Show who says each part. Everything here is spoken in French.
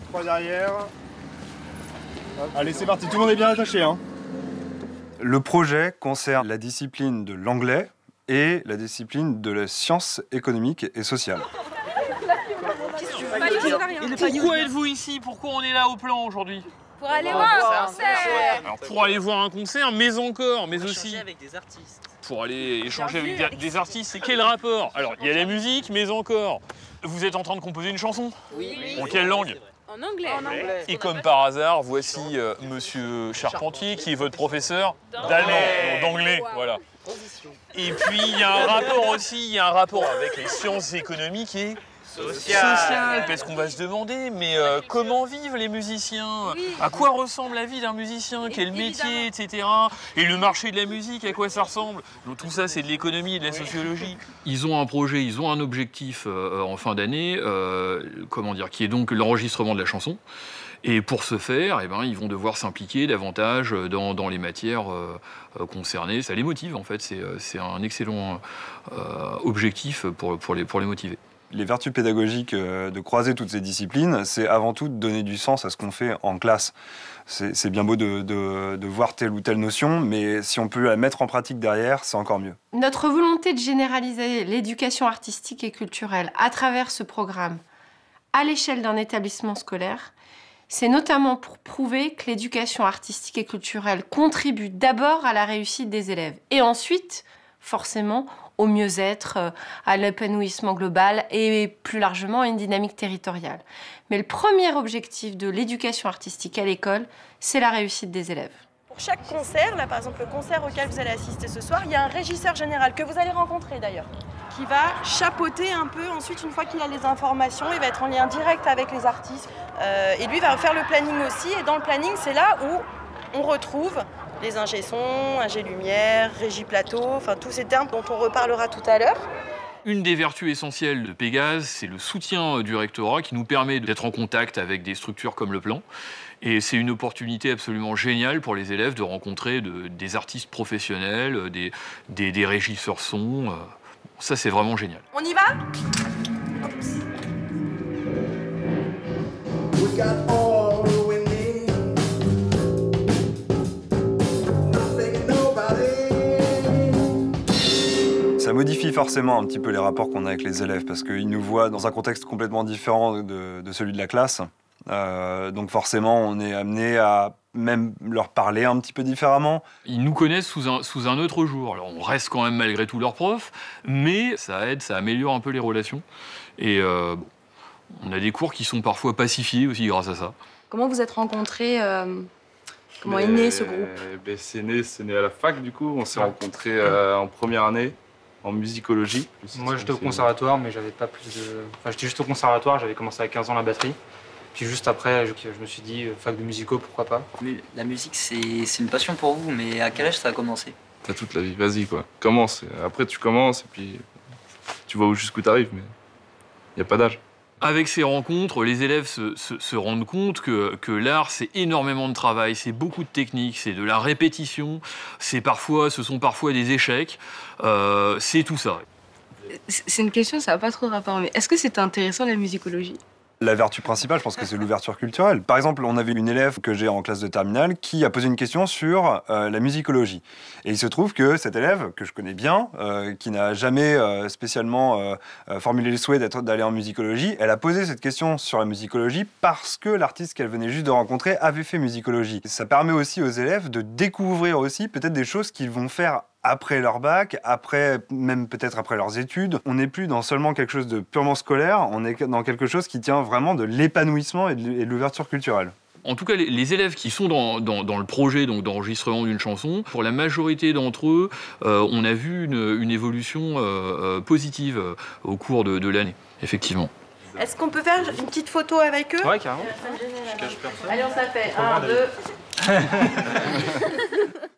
Speaker 1: Trois derrière. Allez, c'est parti, tout le monde est bien attaché, hein. Le projet concerne la discipline de l'anglais et la discipline de la science économique et sociale.
Speaker 2: Pourquoi êtes-vous ici? Pourquoi on est là au plan aujourd'hui?
Speaker 3: Pour aller voir un concert.
Speaker 2: Alors, pour aller voir un concert, mais encore, mais aussi
Speaker 4: avec des artistes.
Speaker 2: pour aller échanger avec des artistes. C'est quel rapport? Alors, il y a la musique, mais encore. Vous êtes en train de composer une chanson?
Speaker 4: Oui.
Speaker 2: En quelle langue?
Speaker 3: En anglais.
Speaker 2: Et comme par hasard, voici Monsieur Charpentier, qui est votre professeur d'allemand, d'anglais, voilà. Et puis, il y a un rapport aussi, il y a un rapport avec les sciences économiques et sociales. Parce qu'on va se demander, mais comment vivent les musiciens? À quoi ressemble la vie d'un musicien? Quel métier, etc. Et le marché de la musique, à quoi ça ressemble? Donc, tout ça, c'est de l'économie et de la sociologie. Ils ont un projet, ils ont un objectif en fin d'année, comment dire, qui est donc l'enregistrement de la chanson. Et pour ce faire, eh ben, ils vont devoir s'impliquer davantage dans les matières concernées. Ça les motive, en fait. C'est un excellent objectif pour les motiver.
Speaker 1: Les vertus pédagogiques de croiser toutes ces disciplines, c'est avant tout de donner du sens à ce qu'on fait en classe. C'est bien beau de voir telle ou telle notion, mais si on peut la mettre en pratique derrière, c'est encore mieux.
Speaker 5: Notre volonté de généraliser l'éducation artistique et culturelle à travers ce programme à l'échelle d'un établissement scolaire, c'est notamment pour prouver que l'éducation artistique et culturelle contribue d'abord à la réussite des élèves et ensuite, forcément, au mieux-être, à l'épanouissement global et plus largement à une dynamique territoriale. Mais le premier objectif de l'éducation artistique à l'école, c'est la réussite des élèves.
Speaker 6: Pour chaque concert, là par exemple le concert auquel vous allez assister ce soir, il y a un régisseur général que vous allez rencontrer d'ailleurs, qui va chapeauter un peu. Ensuite, une fois qu'il a les informations, il va être en lien direct avec les artistes. Et lui va faire le planning aussi. Et dans le planning, c'est là où on retrouve les ingé son, ingé lumière, régie plateau, enfin tous ces termes dont on reparlera tout à l'heure.
Speaker 2: Une des vertus essentielles de Pégase, c'est le soutien du rectorat qui nous permet d'être en contact avec des structures comme le Plan. Et c'est une opportunité absolument géniale pour les élèves de rencontrer des artistes professionnels, des régisseurs son. Ça, c'est vraiment génial.
Speaker 6: On y va ?
Speaker 1: Ça modifie forcément un petit peu les rapports qu'on a avec les élèves parce qu'ils nous voient dans un contexte complètement différent de celui de la classe. Donc forcément, on est amené à même leur parler un petit peu différemment.
Speaker 2: Ils nous connaissent sous un autre jour. Alors on reste quand même malgré tout leurs profs, mais ça aide, ça améliore un peu les relations. Et on a des cours qui sont parfois pacifiés aussi grâce à ça.
Speaker 7: Comment vous êtes rencontrés Comment est né ce groupe?
Speaker 8: C'est né à la fac du coup. On s'est rencontrés en première année en musicologie.
Speaker 9: Moi j'étais au conservatoire, mais j'avais pas plus de... Enfin j'étais juste au conservatoire, j'avais commencé à 15 ans la batterie. Puis juste après, je me suis dit, fac de musicaux, pourquoi pas.
Speaker 4: Mais la musique, c'est une passion pour vous, mais à quel âge ça a commencé?
Speaker 8: T'as toute la vie, vas-y quoi. Commence. Après tu commences et puis tu vois jusqu'où t'arrives, mais il n'y a pas d'âge.
Speaker 2: Avec ces rencontres, les élèves se rendent compte que l'art, c'est énormément de travail, c'est beaucoup de technique, c'est de la répétition, ce sont parfois des échecs, c'est tout ça.
Speaker 7: C'est une question, ça n'a pas trop de rapport, mais est-ce que c'est intéressant la musicologie?
Speaker 1: La vertu principale, je pense que c'est l'ouverture culturelle. Par exemple, on avait une élève que j'ai en classe de terminale qui a posé une question sur la musicologie. Et il se trouve que cette élève, que je connais bien, qui n'a jamais spécialement formulé le souhait d'aller en musicologie, elle a posé cette question sur la musicologie parce que l'artiste qu'elle venait juste de rencontrer avait fait musicologie. Ça permet aussi aux élèves de découvrir aussi peut-être des choses qu'ils vont faire après leur bac, même peut-être après leurs études. On n'est plus dans seulement quelque chose de purement scolaire, on est dans quelque chose qui tient vraiment de l'épanouissement et de l'ouverture culturelle.
Speaker 2: En tout cas, les élèves qui sont dans le projet d'enregistrement d'une chanson, pour la majorité d'entre eux, on a vu une évolution positive au cours de l'année, effectivement.
Speaker 6: Est-ce qu'on peut faire une petite photo avec eux?
Speaker 9: Ouais, carrément.
Speaker 6: Je cache personne. Allez, on s'appelle. 1, 2...